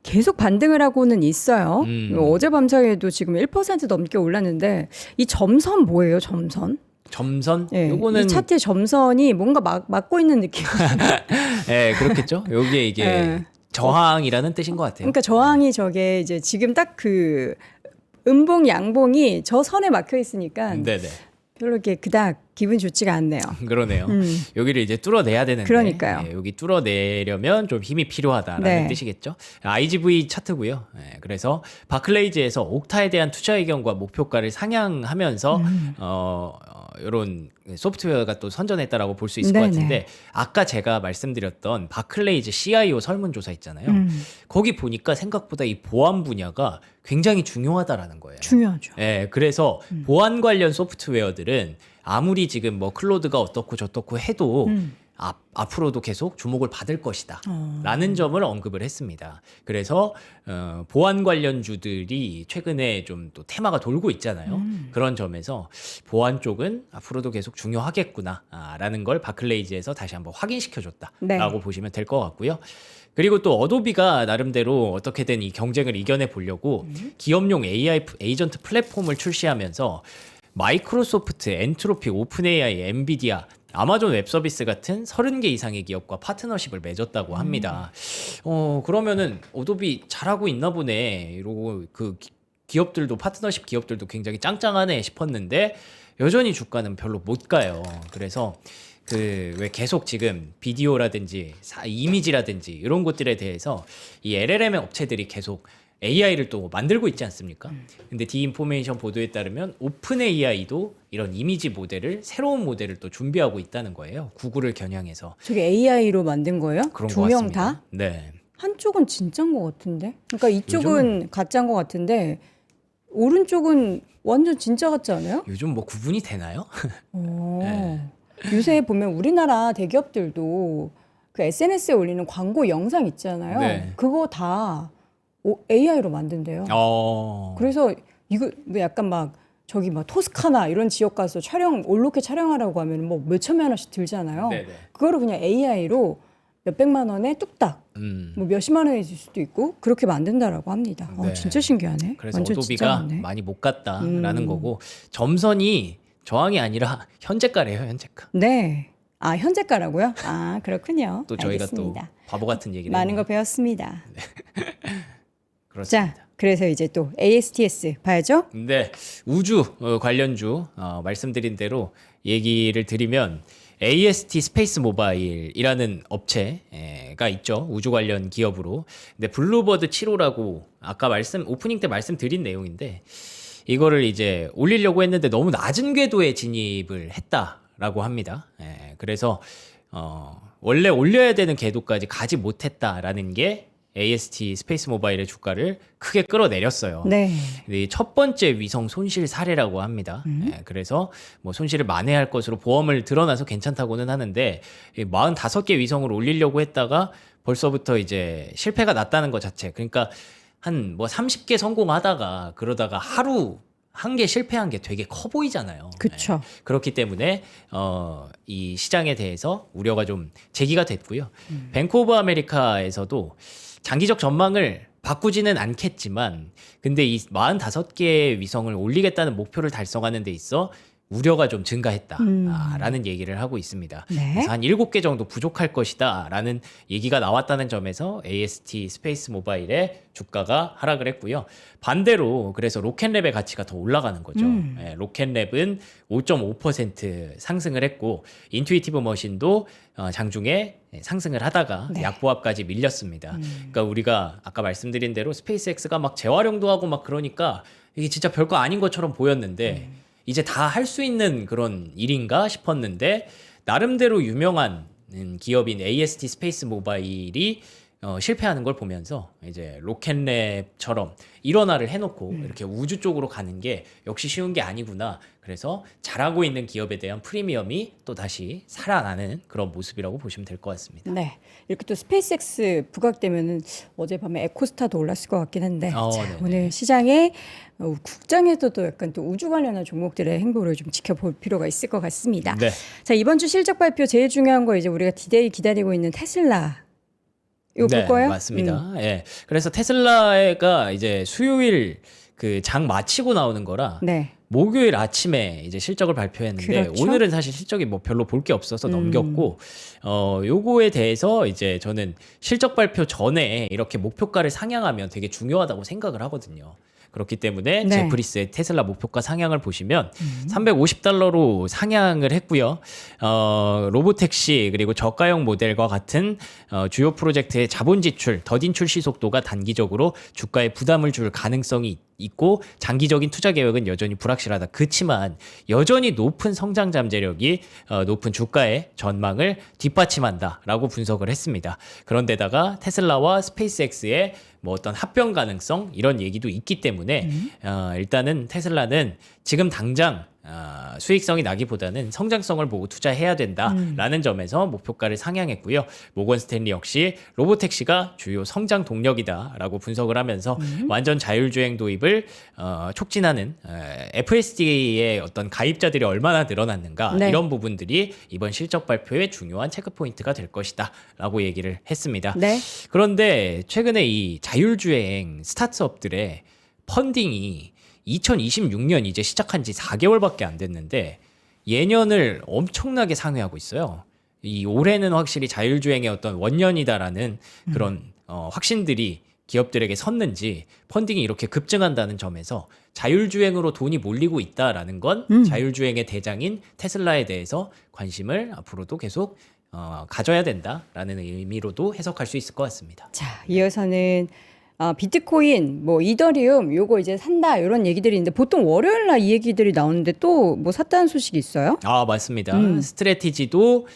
계속 반등을 하고는 있어요. 어젯밤 사이에도 지금 1% 넘게 올랐는데 이 점선 뭐예요? 점선? 점선? 예, 요거는 이 차트의 점선이 뭔가 막고 있는 느낌. 예, 그렇겠죠. 여기에 이게 예. 저항이라는 뜻인 것 같아요. 그러니까 저항이 저게 이제 지금 딱 그 음봉 양봉이 저 선에 막혀 있으니까 네네. 별로 이렇게 그닥 기분 좋지가 않네요. 그러네요. 여기를 이제 뚫어내야 되는데 그러니까요. 예, 여기 뚫어내려면 좀 힘이 필요하다라는 네. 뜻이겠죠. IGV 차트고요. 예, 그래서 바클레이즈에서 옥타에 대한 투자 의견과 목표가를 상향하면서 이런 소프트웨어가 또 선전했다라고 볼 수 있을 것 네네. 같은데 아까 제가 말씀드렸던 바클레이즈 CIO 설문조사 있잖아요. 거기 보니까 생각보다 이 보안 분야가 굉장히 중요하다라는 거예요. 중요하죠. 예, 그래서 보안 관련 소프트웨어들은 아무리 지금 뭐 클로드가 어떻고 저떻고 해도 앞으로도 계속 주목을 받을 것이다 라는 점을 언급을 했습니다. 그래서 보안 관련주들이 최근에 좀 또 테마가 돌고 있잖아요. 그런 점에서 보안 쪽은 앞으로도 계속 중요하겠구나 라는 걸 바클레이즈에서 다시 한번 확인시켜줬다 네. 라고 보시면 될 것 같고요. 그리고 또 어도비가 나름대로 어떻게든 이 경쟁을 이겨내 보려고 기업용 AI 에이전트 플랫폼을 출시하면서 마이크로소프트, 엔트로피, 오픈 AI, 엔비디아, 아마존 웹서비스 같은 30개 이상의 기업과 파트너십을 맺었다고 합니다. 그러면은 어도비 잘하고 있나 보네. 이러고 그 기업들도 파트너십 기업들도 굉장히 짱짱하네 싶었는데 여전히 주가는 별로 못 가요. 그래서 그 왜 계속 지금 비디오라든지 이미지라든지 이런 것들에 대해서 이 LLM 업체들이 계속 AI를 또 만들고 있지 않습니까? 근데 디인포메이션 보도에 따르면 오픈 AI도 이런 이미지 모델을 새로운 모델을 또 준비하고 있다는 거예요. 구글을 겨냥해서. 저게 AI로 만든 거예요? 그런 두 것 명 같습니다. 다? 네. 한쪽은 진짜인 것 같은데? 그러니까 이쪽은 가짜인 것 같은데 오른쪽은 완전 진짜 같지 않아요? 요즘 뭐 구분이 되나요? 요새 보면 우리나라 대기업들도 그 SNS에 올리는 광고 영상 있잖아요. 네. 그거 다 AI로 만든대요. 그래서 이거 뭐 약간 막 저기 막 토스카나 이런 지역 가서 올로케 촬영하라고 하면 뭐 몇천만 원씩 들잖아요. 네네. 그거를 그냥 AI로 몇백만 원에 뚝딱 뭐 몇십만 원이 줄 수도 있고 그렇게 만든다라고 합니다. 네. 진짜 신기하네. 그래서 완전 진짜 어도비가 같네. 많이 못 갔다라는 거고 점선이 저항이 아니라 현재가래요. 현재가. 네. 아 현재가라고요? 아 그렇군요. 또 저희가 알겠습니다. 또 바보 같은 얘기를 많은 했네요. 거 배웠습니다. 그렇습니다. 자, 그래서 이제 또 ASTS 봐야죠. 네, 우주 관련주 말씀드린 대로 얘기를 드리면 AST 스페이스 모바일이라는 업체가 있죠. 우주 관련 기업으로. 근데 블루버드 7호라고 아까 오프닝 때 말씀드린 내용인데 이거를 이제 올리려고 했는데 너무 낮은 궤도에 진입을 했다라고 합니다. 그래서 원래 올려야 되는 궤도까지 가지 못했다라는 게 AST 스페이스 모바일의 주가를 크게 끌어내렸어요. 네. 근데 이첫 번째 위성 손실 사례라고 합니다. 그래서 뭐 손실을 만회할 것으로 보험을 들어놔서 괜찮다고는 하는데 45개 위성을 올리려고 했다가 벌써부터 이제 실패가 났다는 것 자체. 그러니까 한 뭐 30개 성공하다가 그러다가 하루 한 개 실패한 게 되게 커 보이잖아요. 그쵸. 그렇기 때문에 이 시장에 대해서 우려가 좀 제기가 됐고요. 뱅크 오브 아메리카에서도 장기적 전망을 바꾸지는 않겠지만 근데 이 45개의 위성을 올리겠다는 목표를 달성하는 데 있어 우려가 좀 증가했다라는 얘기를 하고 있습니다. 네. 그래서 한 7개 정도 부족할 것이다라는 얘기가 나왔다는 점에서 AST 스페이스 모바일의 주가가 하락을 했고요. 반대로 그래서 로켓랩의 가치가 더 올라가는 거죠. 로켓랩은 5.5% 상승을 했고 인투이티브 머신도 장중에 상승을 하다가 네. 약보합까지 밀렸습니다. 그러니까 우리가 아까 말씀드린 대로 스페이스X가 막 재활용도 하고 막 그러니까 이게 진짜 별거 아닌 것처럼 보였는데 이제 다 할 수 있는 그런 일인가 싶었는데 나름대로 유명한 기업인 AST 스페이스 모바일이 실패하는 걸 보면서 이제 로켓랩처럼 일원화를 해놓고 이렇게 우주 쪽으로 가는 게 역시 쉬운 게 아니구나. 그래서 잘하고 있는 기업에 대한 프리미엄이 또 다시 살아나는 그런 모습이라고 보시면 될 것 같습니다. 네. 이렇게 또 스페이스X 부각되면은 어젯밤에 에코스타도 올랐을 것 같긴 한데 자, 네네. 오늘 시장에 국장에서도 약간 또 우주 관련한 종목들의 행보를 좀 지켜볼 필요가 있을 것 같습니다. 네. 자 이번 주 실적 발표 제일 중요한 거 이제 우리가 디데이 기다리고 있는 테슬라 이거 볼 거예요? 맞습니다. 예. 그래서 테슬라가 이제 수요일 그 장 마치고 나오는 거라 네. 목요일 아침에 이제 실적을 발표했는데 그렇죠. 오늘은 사실 실적이 뭐 별로 볼 게 없어서 넘겼고 요거에 대해서 이제 저는 실적 발표 전에 이렇게 목표가를 상향하면 되게 중요하다고 생각을 하거든요. 그렇기 때문에 네. 제프리스의 테슬라 목표가 상향을 보시면 $350로 상향을 했고요. 로보택시 그리고 저가형 모델과 같은 주요 프로젝트의 자본 지출, 더딘 출시 속도가 단기적으로 주가에 부담을 줄 가능성이 있고 장기적인 투자 계획은 여전히 불확실하다. 그렇지만 여전히 높은 성장 잠재력이 높은 주가의 전망을 뒷받침한다라고 분석을 했습니다. 그런데다가 테슬라와 스페이스X의 뭐 어떤 합병 가능성 이런 얘기도 있기 때문에 일단은 테슬라는 지금 당장 수익성이 나기보다는 성장성을 보고 투자해야 된다라는 점에서 목표가를 상향했고요. 모건 스탠리 역시 로보택시가 주요 성장 동력이다라고 분석을 하면서 완전 자율주행 도입을 촉진하는 FSD의 어떤 가입자들이 얼마나 늘어났는가 네. 이런 부분들이 이번 실적 발표의 중요한 체크 포인트가 될 것이다라고 얘기를 했습니다. 네. 그런데 최근에 이 자율주행 스타트업들의 펀딩이 2026년 이제 시작한 지 4개월밖에 안 됐는데 예년을 엄청나게 상회하고 있어요. 이 올해는 확실히 자율주행의 어떤 원년이다라는 그런 확신들이 기업들에게 섰는지 펀딩이 이렇게 급증한다는 점에서 자율주행으로 돈이 몰리고 있다라는 건 자율주행의 대장인 테슬라에 대해서 관심을 앞으로도 계속 가져야 된다라는 의미로도 해석할 수 있을 것 같습니다. 자, 이어서는 비트코인, 뭐 이더리움 요거 이제 산다 이런 얘기들이 있는데 보통 월요일 날 이 얘기들이 나오는데 또 뭐 샀다는 소식이 있어요? 아, 맞습니다. 스트래티지도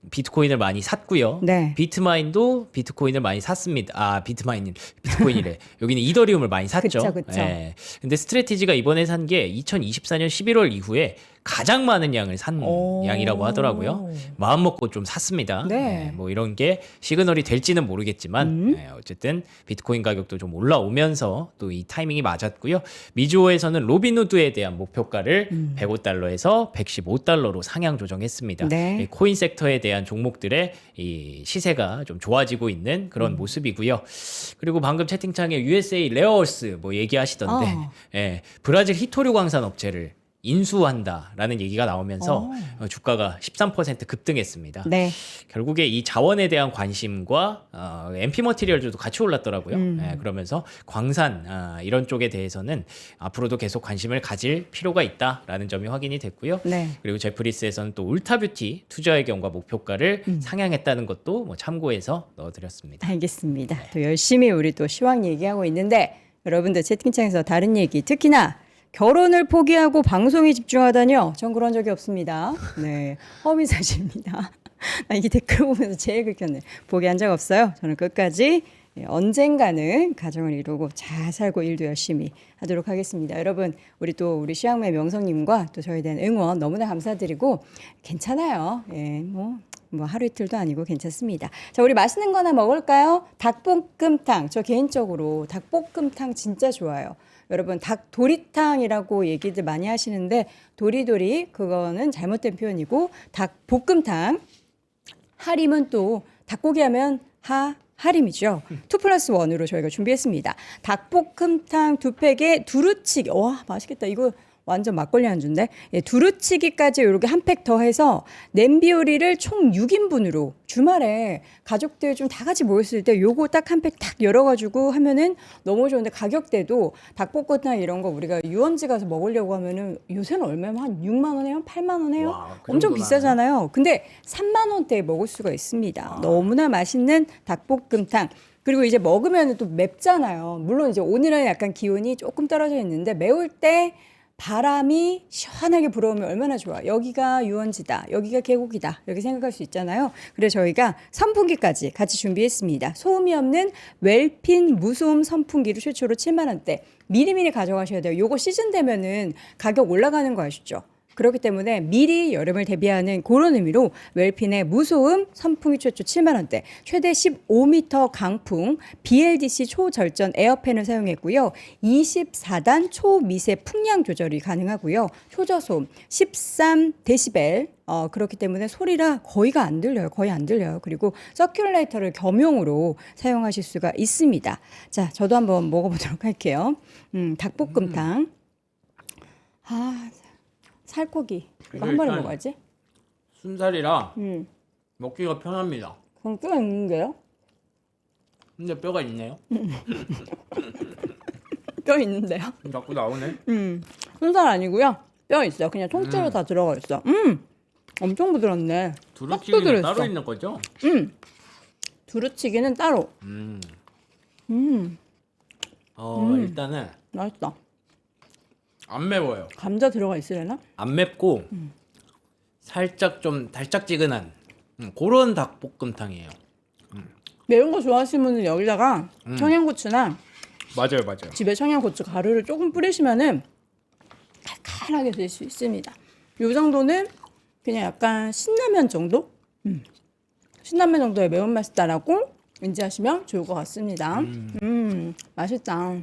비트코인을 많이 샀고요. 네. 비트마인도 비트코인을 많이 샀습니다. 아, 비트코인이래. 여기는 이더리움을 많이 샀죠. 그쵸, 그쵸. 예. 근데 스트래티지가 이번에 산 게 2024년 11월 이후에 가장 많은 양을 산 오. 양이라고 하더라고요. 마음 먹고 좀 샀습니다. 네. 예, 뭐 이런 게 시그널이 될지는 모르겠지만 예, 어쨌든 비트코인 가격도 좀 올라오면서 또 이 타이밍이 맞았고요. 미주호에서는 로빈후드에 대한 목표가를 105달러에서 115달러로 상향 조정했습니다. 네. 이 코인 섹터에 대한 종목들의 이 시세가 좀 좋아지고 있는 그런 모습이고요. 그리고 방금 채팅창에 USA 레어어스 뭐 얘기하시던데 예, 브라질 히토류 광산 업체를 인수한다라는 얘기가 나오면서 주가가 13% 급등했습니다. 네. 결국에 이 자원에 대한 관심과 MP 머티리얼즈도 같이 올랐더라고요. 예, 그러면서 광산 이런 쪽에 대해서는 앞으로도 계속 관심을 가질 필요가 있다라는 점이 확인이 됐고요. 네. 그리고 제프리스에서는 또 울타뷰티 투자의 경과 목표가를 상향했다는 것도 뭐 참고해서 넣어드렸습니다. 알겠습니다. 또 열심히 우리 또 시황 얘기하고 있는데 여러분들 채팅창에서 다른 얘기 특히나 결혼을 포기하고 방송에 집중하다니요. 전 그런 적이 없습니다. 네, 허위 사실입니다. 나 이 댓글 보면서 제일 긁혔네. 포기한 적 없어요. 저는 끝까지 언젠가는 가정을 이루고 잘 살고 일도 열심히 하도록 하겠습니다. 여러분, 우리 시황매 명성님과 또 저에 대한 응원 너무나 감사드리고 괜찮아요. 예, 뭐 하루 이틀도 아니고 괜찮습니다. 자, 우리 맛있는 거 하나 먹을까요? 닭볶음탕. 저 개인적으로 닭볶음탕 진짜 좋아요. 여러분 닭도리탕이라고 얘기들 많이 하시는데 도리도리 그거는 잘못된 표현이고 닭볶음탕 하림은 또 닭고기 하면 하림이죠. 2+1으로 저희가 준비했습니다. 닭볶음탕 2팩에 두루치기. 와 맛있겠다. 이거 완전 막걸리 안주인데 두루치기까지 이렇게 한 팩 더 해서 냄비 요리를 총 6인분으로 주말에 가족들 좀 다 같이 모였을 때 요거 딱 한 팩 딱 열어가지고 하면은 너무 좋은데 가격대도 닭볶음탕 이런 거 우리가 유원지 가서 먹으려고 하면은 요새는 얼마면 한 6만 원에 한 8만 원에요? 와, 그 엄청 정도나 비싸잖아요. 근데 3만 원대에 먹을 수가 있습니다. 너무나 맛있는 닭볶음탕. 그리고 이제 먹으면 또 맵잖아요. 물론 이제 오늘은 약간 기온이 조금 떨어져 있는데 매울 때 바람이 시원하게 불어오면 얼마나 좋아. 여기가 유원지다. 여기가 계곡이다. 이렇게 생각할 수 있잖아요. 그래서 저희가 선풍기까지 같이 준비했습니다. 소음이 없는 웰핀 무소음 선풍기를 최초로 7만 원대. 미리미리 가져가셔야 돼요. 요거 시즌 되면은 가격 올라가는 거 아시죠? 그렇기 때문에 미리 여름을 대비하는 그런 의미로 웰핀의 무소음 선풍기 최초 7만 원대, 최대 15m 강풍 BLDC 초절전 에어팬을 사용했고요. 24단 초미세 풍량 조절이 가능하고요. 효저소음 13데시벨 그렇기 때문에 소리가 거의 안 들려요. 그리고 서큘레이터를 겸용으로 사용하실 수가 있습니다. 자, 저도 한번 먹어보도록 할게요. 닭볶음탕. 살코기. 이거 한 번에 일단 먹어야지. 순살이라 먹기가 편합니다. 그럼 뼈 있는데요? 근데 뼈가 있네요. 뼈 있는데요? 자꾸 나오네. 순살 아니고요. 뼈 있어요. 그냥 통째로 다 들어가 있어. 엄청 부드럽네. 두루치기는 들어있어. 따로 있는 거죠? 두루치기는 따로. 일단은 맛있다. 안 매워요. 감자 들어가 있으려나? 안 맵고 살짝 좀 달짝지근한 그런 닭볶음탕이에요. 매운 거 좋아하시는 분은 여기다가 청양고추나 맞아요. 집에 청양고추 가루를 조금 뿌리시면은 편하게 드실 수 있습니다. 이 정도는 그냥 약간 신라면 정도? 신라면 정도의 매운맛이다라고 인지하시면 좋을 것 같습니다. 맛있다.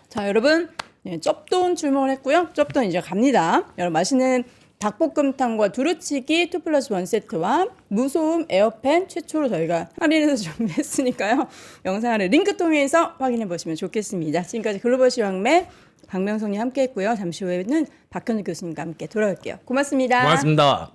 자, 여러분, 네, 쩝돈 주문을 했고요. 쩝돈 이제 갑니다. 여러분, 맛있는 닭볶음탕과 두루치기 2+1 세트와 무소음 에어팬 최초로 저희가 할인해서 준비했으니까요. 영상을 링크 통해서 확인해 보시면 좋겠습니다. 지금까지 글로벌 시황매 박명성님 함께 했고요. 잠시 후에는 박현우 교수님과 함께 돌아올게요. 고맙습니다. 고맙습니다.